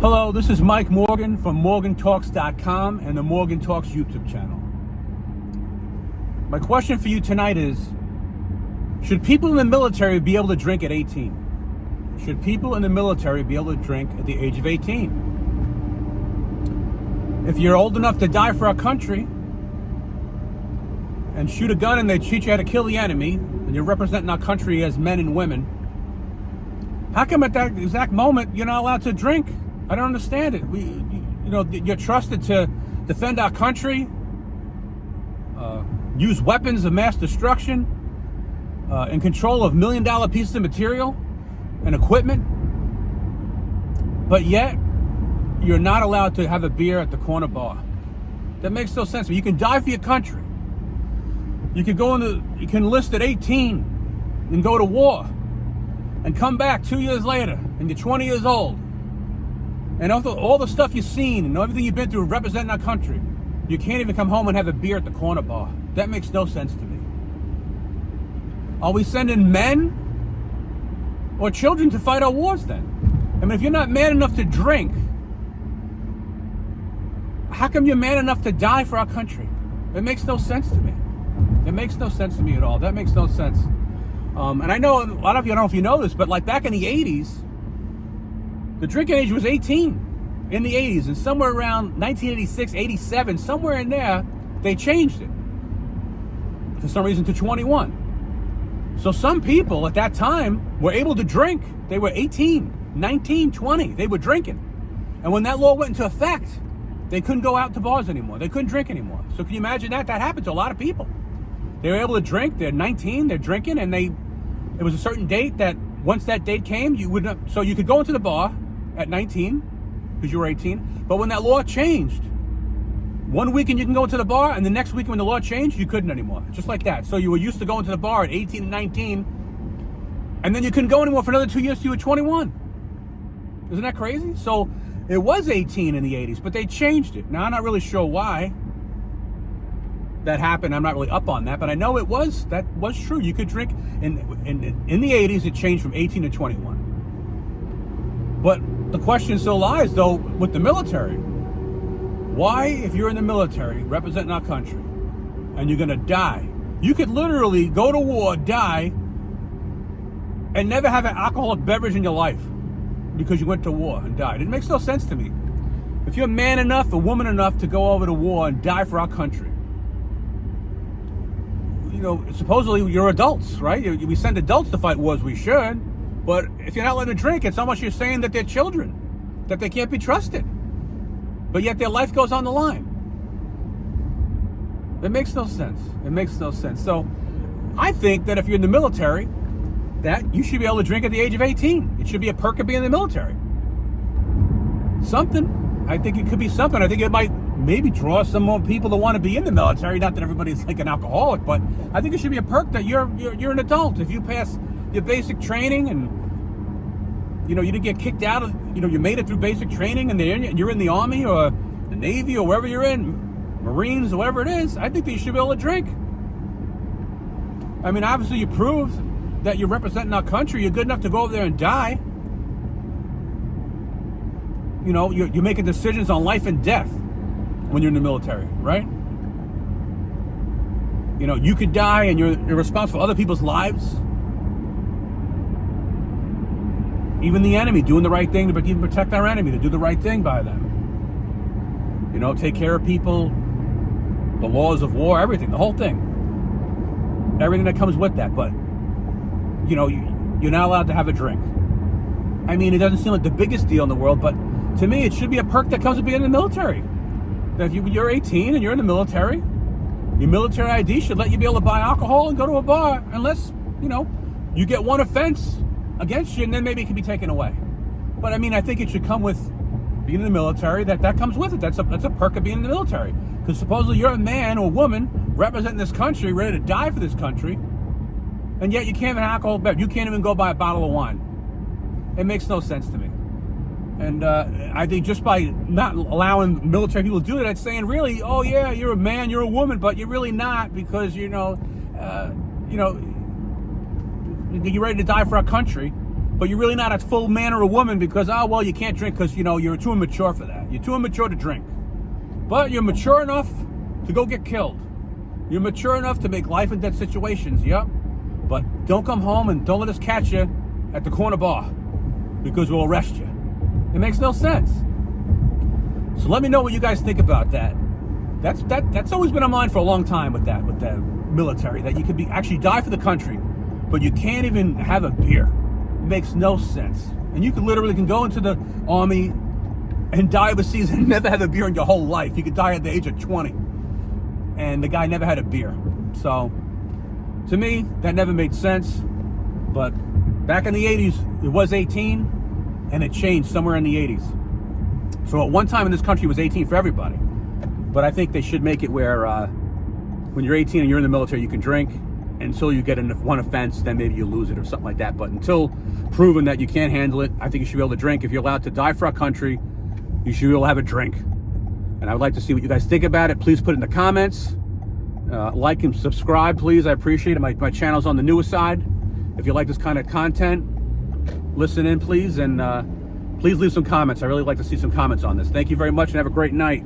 Hello, this is Mike Morgan from MorganTalks.com and the Morgan Talks YouTube channel. My question for you tonight is, should people in the military be able to drink at 18? Should people in the military be able to drink at the age of 18? If you're old enough to die for our country and shoot a gun and they teach you how to kill the enemy, and you're representing our country as men and women, how come at that exact moment you're not allowed to drink? I don't understand it. You're trusted to defend our country, use weapons of mass destruction, in control of $1 million pieces of material and equipment, but yet you're not allowed to have a beer at the corner bar. That makes no sense. You can die for your country. You can you can enlist at 18 and go to war and come back 2 years later and you're 20 years old. And all the stuff you've seen and everything you've been through representing our country, you can't even come home and have a beer at the corner bar. That makes no sense to me. Are we sending men or children to fight our wars then? I mean, if you're not man enough to drink, how come you're man enough to die for our country? It makes no sense to me. It makes no sense to me at all. That makes no sense. And I know a lot of you, I don't know if you know this, but like back in the 80s, the drinking age was 18 in the 80s, and somewhere around 1986, 87, somewhere in there, they changed it for some reason to 21. So some people at that time were able to drink. They were 18, 19, 20. They were drinking. And when that law went into effect, they couldn't go out to bars anymore. They couldn't drink anymore. So can you imagine that? That happened to a lot of people. They were able to drink. They're 19, they're drinking, and it was a certain date that once that date came, so you could go into the bar at 19 because you were 18. But when that law changed, one weekend you can go into the bar, and the next weekend when the law changed, you couldn't anymore. Just like that. So you were used to going to the bar at 18 and 19, and then you couldn't go anymore for another 2 years till you were 21. Isn't that crazy? So it was 18 in the 80s, but they changed it. Now I'm not really sure why that happened. I'm not really up on that, but I know that was true. You could drink in the 80s. It changed from 18 to 21. But the question still lies, though, with the military. Why, if you're in the military representing our country and you're going to die, you could literally go to war, die, and never have an alcoholic beverage in your life because you went to war and died. It makes no sense to me. If you're man enough or woman enough to go over to war and die for our country, supposedly you're adults, right? We send adults to fight wars, we should. But if you're not letting them drink, it's almost you're saying that they're children, that they can't be trusted. But yet their life goes on the line. It makes no sense. It makes no sense. So I think that if you're in the military, that you should be able to drink at the age of 18. It should be a perk of being in the military. Something. I think it could be something. I think it might maybe draw some more people to want to be in the military. Not that everybody's like an alcoholic, but I think it should be a perk that you're an adult. If you pass your basic training and you didn't get kicked out of, you made it through basic training and you're in the Army or the Navy or wherever you're in, Marines, whatever it is, I think that you should be able to drink. I mean, obviously you proved that you're representing our country. You're good enough to go over there and die. You're making decisions on life and death when you're in the military, right? You could die and you're responsible for other people's lives. Even the enemy, doing the right thing to even protect our enemy, to do the right thing by them. Take care of people, the laws of war, everything, the whole thing. Everything that comes with that. But, you're not allowed to have a drink. I mean, it doesn't seem like the biggest deal in the world, but to me, it should be a perk that comes with being in the military. That if you're 18 and you're in the military, your military ID should let you be able to buy alcohol and go to a bar unless, you get one offense against you and then maybe it can be taken away. But I mean, I think it should come with being in the military, that comes with it. That's a perk of being in the military. Because supposedly you're a man or woman representing this country, ready to die for this country, and yet you can't have an alcohol beverage. You can't even go buy a bottle of wine. It makes no sense to me. And I think just by not allowing military people to do that, it's saying really, oh yeah, you're a man, you're a woman, but you're really not, because you're ready to die for our country, but you're really not a full man or a woman because, oh, well, you can't drink because, you're too immature for that. You're too immature to drink. But you're mature enough to go get killed. You're mature enough to make life and death situations, yep. But don't come home and don't let us catch you at the corner bar because we'll arrest you. It makes no sense. So let me know what you guys think about that. That's always been on mind for a long time with the military, that you could actually die for the country, but you can't even have a beer. It makes no sense. And you literally can go into the army and die overseas and never have a beer in your whole life. You could die at the age of 20. And the guy never had a beer. So, to me, that never made sense. But back in the 80s, it was 18, and it changed somewhere in the 80s. So at one time in this country, it was 18 for everybody. But I think they should make it where when you're 18 and you're in the military, you can drink until you get one offense, then maybe you lose it or something like that. But until proven that you can't handle it, I think you should be able to drink. If you're allowed to die for our country, you should be able to have a drink. And I would like to see what you guys think about it. Please put it in the comments. Like and subscribe, please. I appreciate it. My channel's on the newer side. If you like this kind of content, listen in, please. And please leave some comments. I really like to see some comments on this. Thank you very much and have a great night.